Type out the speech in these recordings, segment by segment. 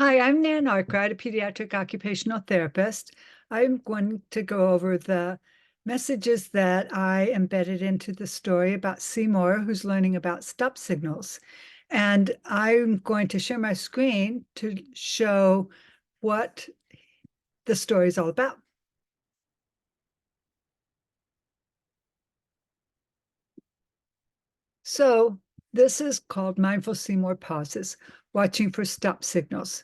Hi, I'm Nan Arkwright, a pediatric occupational therapist. I'm going to go over the messages that I embedded into the story about Seymour, who's learning about stop signals. And I'm going to share my screen to show what the story is all about. So this is called Mindful Seymour Pauses, Watching for Stop Signals.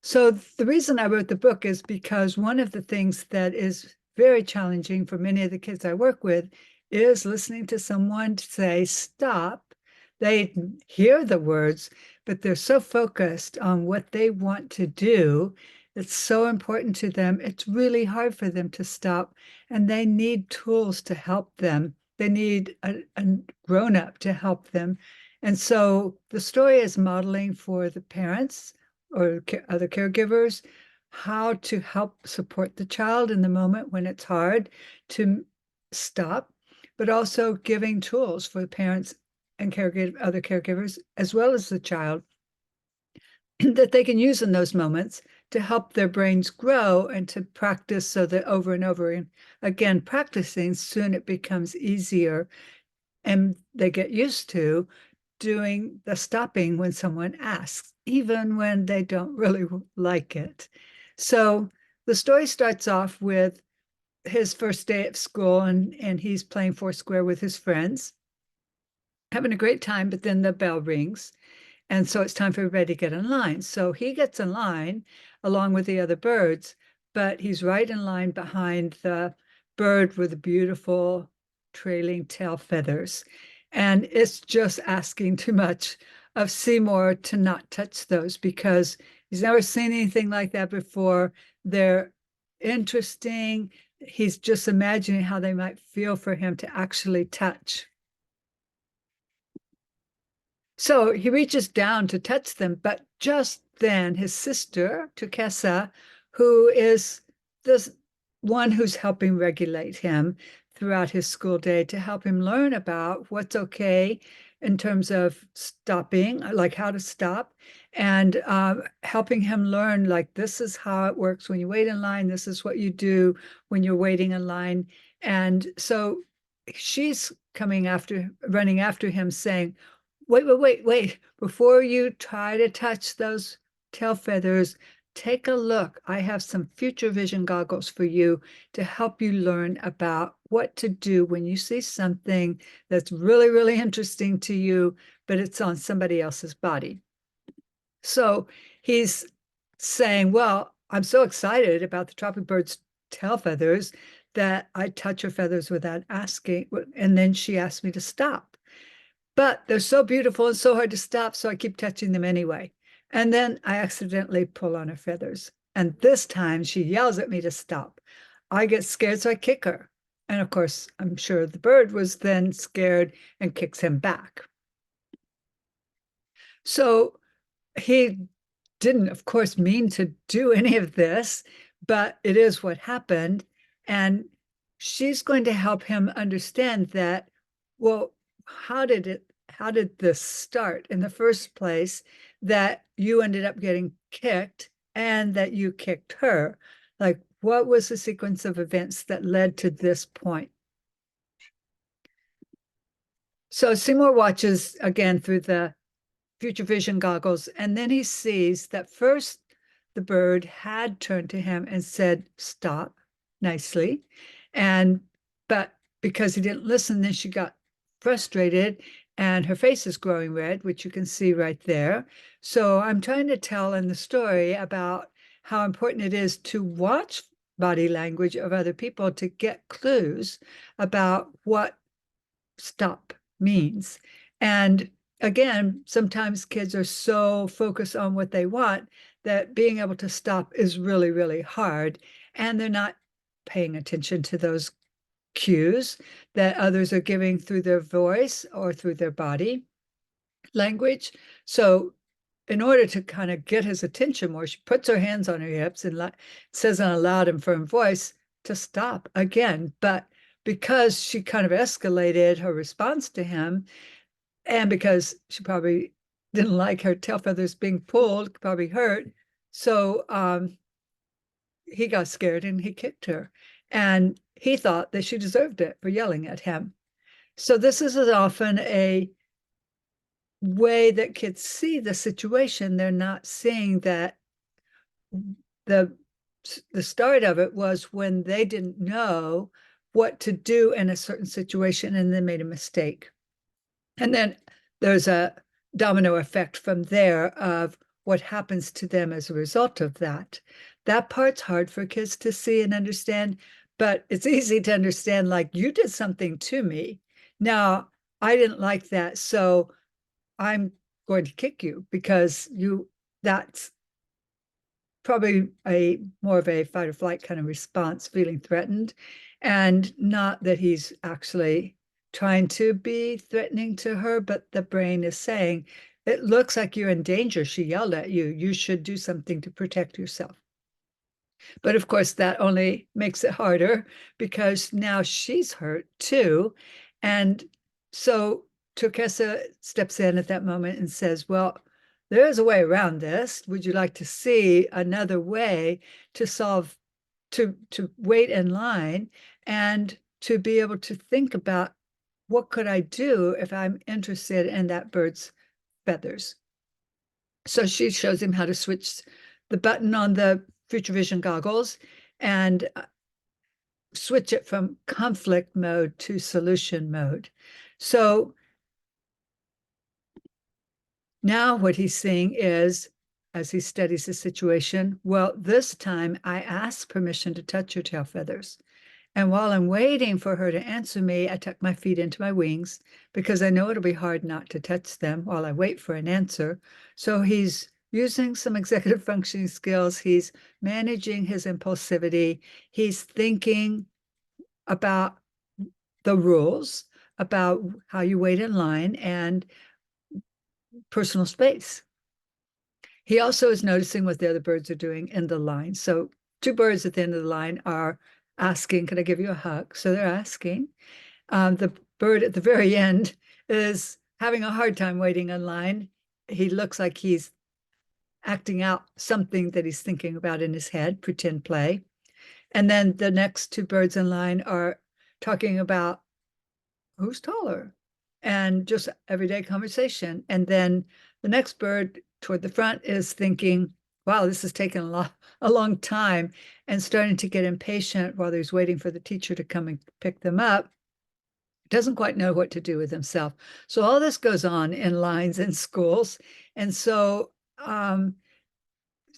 So the reason I wrote the book is because one of the things that is very challenging for many of the kids I work with is listening to someone say stop. They hear the words, but they're so focused on what they want to do. It's so important to them. It's really hard for them to stop, and they need tools to help them. They need a grown-up to help them. And so the story is modeling for the parents or other caregivers how to help support the child in the moment when it's hard to stop, but also giving tools for the parents and other caregivers, as well as the child, that they can use in those moments to help their brains grow and to practice so that over and over and again practicing, soon it becomes easier and they get used to doing the stopping when someone asks, even when they don't really like it. So the story starts off with his first day at school, and he's playing Foursquare with his friends, having a great time, but then the bell rings. And so it's time for everybody to get in line. So he gets in line along with the other birds, but he's right in line behind the bird with the beautiful trailing tail feathers. And it's just asking too much of Seymour to not touch those because he's never seen anything like that before. They're interesting. He's just imagining how they might feel for him to actually touch. So he reaches down to touch them, but just then his sister, Tukesa, who is this one who's helping regulate him throughout his school day to help him learn about what's okay in terms of stopping, like how to stop, and helping him learn, like, this is how it works when you wait in line, this is what you do when you're waiting in line. And so she's running after him, saying, wait. Before you try to touch those tail feathers, take a look. I have some future vision goggles for you to help you learn about what to do when you see something that's really, really interesting to you, but it's on somebody else's body. So he's saying, well, I'm so excited about the tropic bird's tail feathers that I touch her feathers without asking. And then she asked me to stop. But they're so beautiful and so hard to stop, so I keep touching them anyway. And then I accidentally pull on her feathers. And this time she yells at me to stop. I get scared, so I kick her. And of course, I'm sure the bird was then scared and kicks him back. So he didn't, of course, mean to do any of this, but it is what happened. And she's going to help him understand that, well, how did this start in the first place, that you ended up getting kicked and that you kicked her? Like, what was the sequence of events that led to this point? So Seymour watches again through the future vision goggles, and then he sees that first the bird had turned to him and said, stop, nicely. And but because he didn't listen, then she got frustrated and her face is growing red, which you can see right there. So I'm trying to tell in the story about how important it is to watch body language of other people to get clues about what stop means. And again, sometimes kids are so focused on what they want that being able to stop is really, really hard. And they're not paying attention to those cues that others are giving through their voice or through their body language. So in order to kind of get his attention more, she puts her hands on her hips and says in a loud and firm voice to stop again. But because she kind of escalated her response to him, and because she probably didn't like her tail feathers being pulled, probably hurt, So he got scared and he kicked her. And he thought that she deserved it for yelling at him. So this is often a way that kids see the situation. They're not seeing that the the start of it was when they didn't know what to do in a certain situation and they made a mistake. And then there's a domino effect from there of what happens to them as a result of that. That part's hard for kids to see and understand, but it's easy to understand, like, you did something to me. Now, I didn't like that, so I'm going to kick you because that's probably a more of a fight or flight kind of response, feeling threatened, and not that he's actually trying to be threatening to her, but the brain is saying, it looks like you're in danger. She yelled at you. You should do something to protect yourself. But of course, that only makes it harder because now she's hurt too. And so Turkesa steps in at that moment and says, well, there is a way around this. Would you like to see another way to solve, to wait in line and to be able to think about what could I do if I'm interested in that bird's feathers? So she shows him how to switch the button on the future vision goggles and switch it from conflict mode to solution mode. So now what he's seeing is, as he studies the situation, well, this time I asked permission to touch your tail feathers. And while I'm waiting for her to answer me, I tuck my feet into my wings because I know it'll be hard not to touch them while I wait for an answer. So he's using some executive functioning skills. He's managing his impulsivity. He's thinking about the rules, about how you wait in line and personal space. He also is noticing what the other birds are doing in the line. So two birds at the end of the line are asking, can I give you a hug? So they're asking. The bird at the very end is having a hard time waiting in line. He looks like he's acting out something that he's thinking about in his head, pretend play. And then the next two birds in line are talking about who's taller and just everyday conversation. And then the next bird toward the front is thinking, wow, this has taken a long time, and starting to get impatient while he's waiting for the teacher to come and pick them up. Doesn't quite know what to do with himself. So all this goes on in lines in schools. And so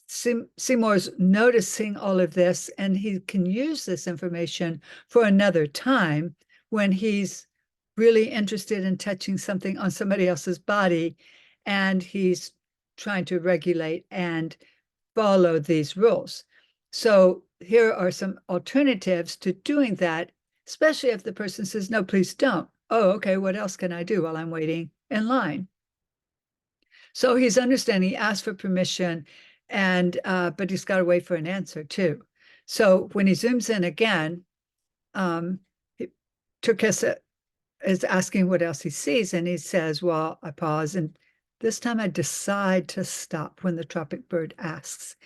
Seymour's noticing all of this, and he can use this information for another time when he's really interested in touching something on somebody else's body, and he's trying to regulate and follow these rules. So here are some alternatives to doing that, especially if the person says, no, please don't. Oh, okay, what else can I do while I'm waiting in line? So he's understanding, he asked for permission, and but he's got to wait for an answer too. So when he zooms in again, Turkesa is asking what else he sees, and he says, well, I pause, and this time I decide to stop when the tropic bird asks.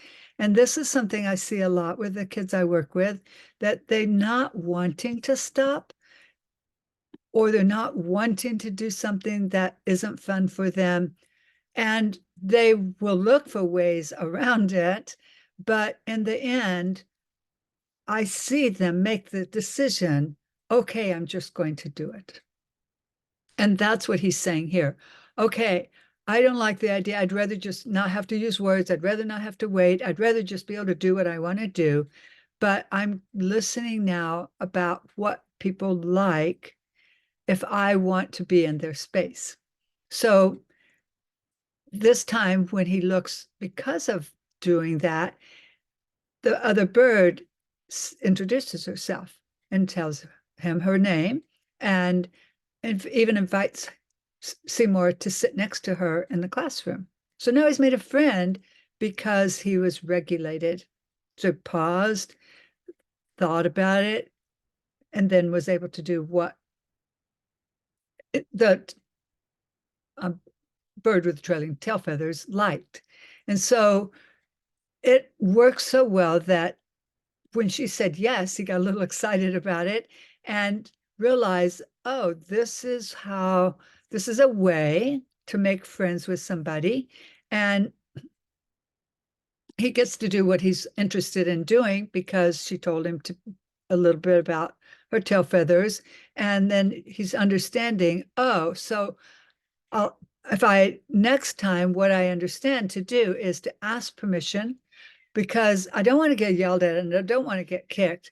And this is something I see a lot with the kids I work with, that they're not wanting to stop, or they're not wanting to do something that isn't fun for them. And they will look for ways around it. But in the end, I see them make the decision, okay, I'm just going to do it. And that's what he's saying here. Okay, I don't like the idea. I'd rather just not have to use words. I'd rather not have to wait. I'd rather just be able to do what I want to do. But I'm listening now about what people like if I want to be in their space. So this time when he looks, because of doing that, the other bird introduces herself and tells him her name, and even invites Seymour to sit next to her in the classroom. So now he's made a friend because he was regulated. So paused, thought about it, and then was able to do what the bird with trailing tail feathers liked. And so it works so well that when she said yes, he got a little excited about it and realized, oh, this is a way to make friends with somebody. And he gets to do what he's interested in doing because she told him to a little bit about her tail feathers. And then he's understanding, oh, so I'll, if I next time, what I understand to do is to ask permission because I don't want to get yelled at and I don't want to get kicked.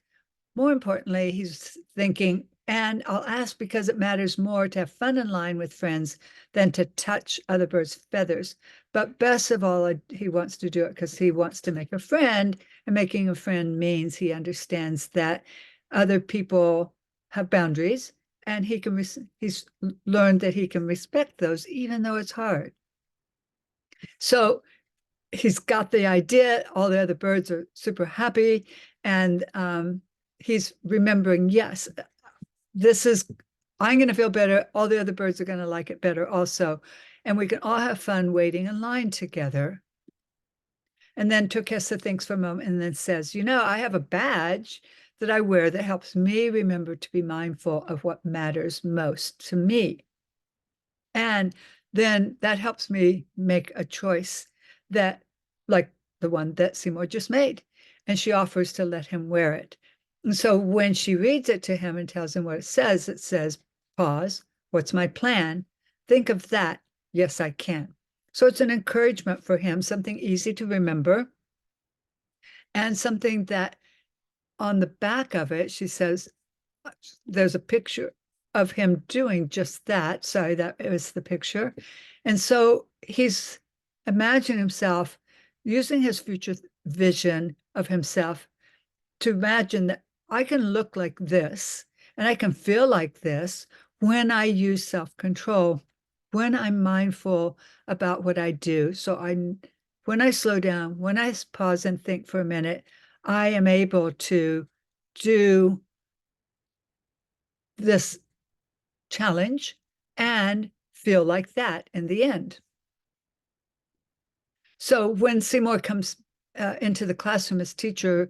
More importantly, he's thinking, and I'll ask because it matters more to have fun in line with friends than to touch other birds' feathers. But best of all, he wants to do it because he wants to make a friend. And making a friend means he understands that other people have boundaries and he's learned that he can respect those, even though it's hard. So he's got the idea. All the other birds are super happy. And he's remembering, yes, this is, I'm going to feel better. All the other birds are going to like it better also. And we can all have fun waiting in line together. And then Turkessa thinks for a moment and then says, I have a badge that I wear that helps me remember to be mindful of what matters most to me. And then that helps me make a choice that, like the one that Seymour just made. And she offers to let him wear it. And so when she reads it to him and tells him what it says, pause, what's my plan? Think of that. Yes, I can. So it's an encouragement for him, something easy to remember, and something that on the back of it, she says, there's a picture of him doing just that. Sorry, that was the picture. And so he's imagining himself using his future vision of himself to imagine that I can look like this and I can feel like this when I use self-control, when I'm mindful about what I do. So when I slow down, when I pause and think for a minute, I am able to do this challenge and feel like that in the end. So when Seymour comes into the classroom, his teacher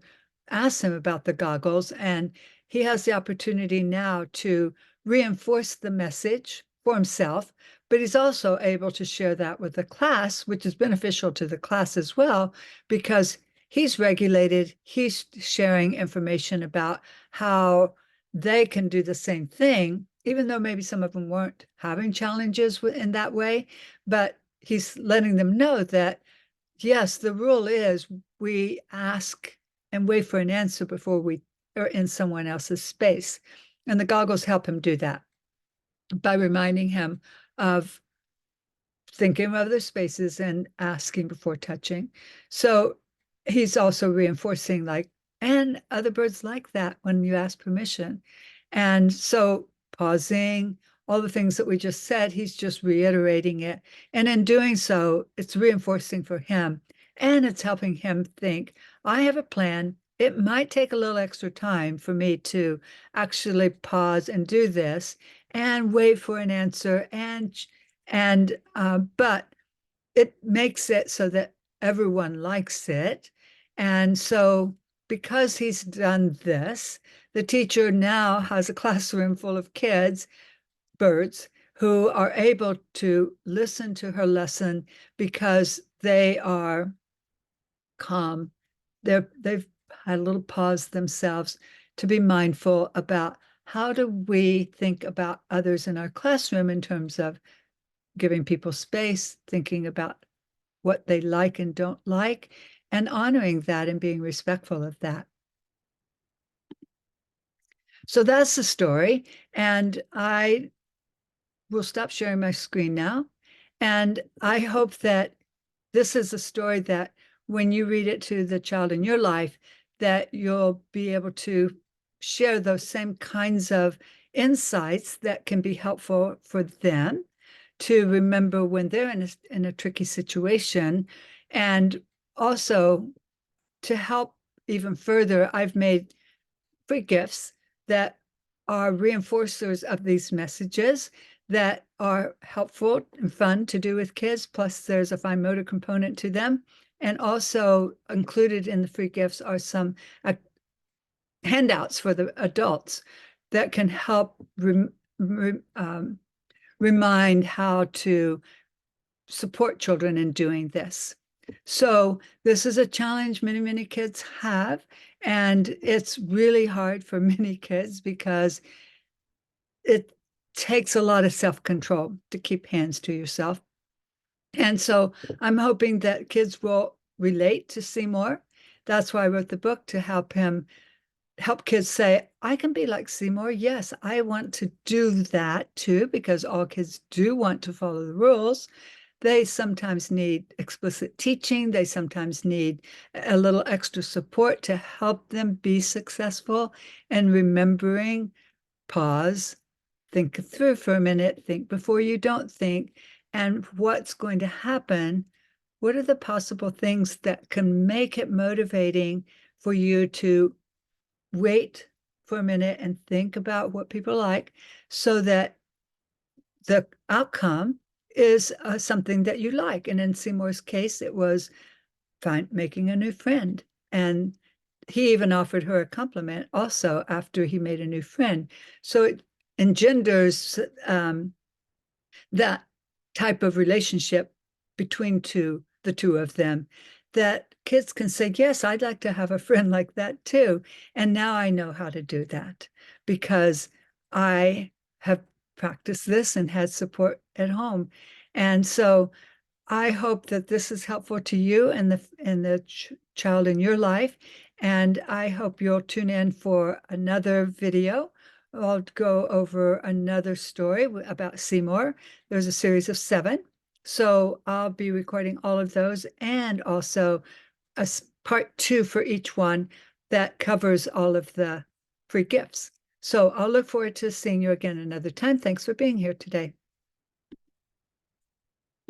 asks him about the goggles, and he has the opportunity now to reinforce the message for himself, but he's also able to share that with the class, which is beneficial to the class as well, because he's regulated, he's sharing information about how they can do the same thing, even though maybe some of them weren't having challenges in that way, but he's letting them know that yes, the rule is we ask and wait for an answer before we are in someone else's space. And the goggles help him do that by reminding him of thinking of other spaces and asking before touching. So he's also reinforcing and other birds like that when you ask permission. And so pausing, all the things that we just said, he's just reiterating it. And in doing so, it's reinforcing for him and it's helping him think, I have a plan. It might take a little extra time for me to actually pause and do this and wait for an answer but it makes it so that everyone likes it. And so because he's done this, the teacher now has a classroom full of kids, birds, who are able to listen to her lesson because they are calm. They've had a little pause themselves to be mindful about how do we think about others in our classroom in terms of giving people space, thinking about what they like and don't like, and honoring that and being respectful of that. So that's the story. And I will stop sharing my screen now. And I hope that this is a story that when you read it to the child in your life, that you'll be able to share those same kinds of insights that can be helpful for them to remember when they're in a tricky situation. And also to help even further, I've made free gifts that are reinforcers of these messages that are helpful and fun to do with kids. Plus, there's a fine motor component to them. And also included in the free gifts are some handouts for the adults that can help remind how to support children in doing this. So this is a challenge many kids have, and it's really hard for many kids because it takes a lot of self-control to keep hands to yourself. And so I'm hoping that kids will relate to Seymour. That's why I wrote the book, to help kids say, I can be like Seymour. Yes, I want to do that too, because all kids do want to follow the rules. They sometimes need explicit teaching. They sometimes need a little extra support to help them be successful. And remembering, pause, think through for a minute, think before you don't think, and what's going to happen. What are the possible things that can make it motivating for you to wait for a minute and think about what people like, so that the outcome is something that you like. And in Seymour's case, it was making a new friend. And he even offered her a compliment also after he made a new friend. So it engenders that type of relationship between the two of them, that kids can say, yes, I'd like to have a friend like that too. And now I know how to do that because I have practiced this and had support at home. And so I hope that this is helpful to you and the child in your life. And I hope you'll tune in for another video. I'll go over another story about Seymour. There's a series of 7. So I'll be recording all of those, and also a part 2 for each one that covers all of the free gifts. So I'll look forward to seeing you again another time. Thanks for being here today.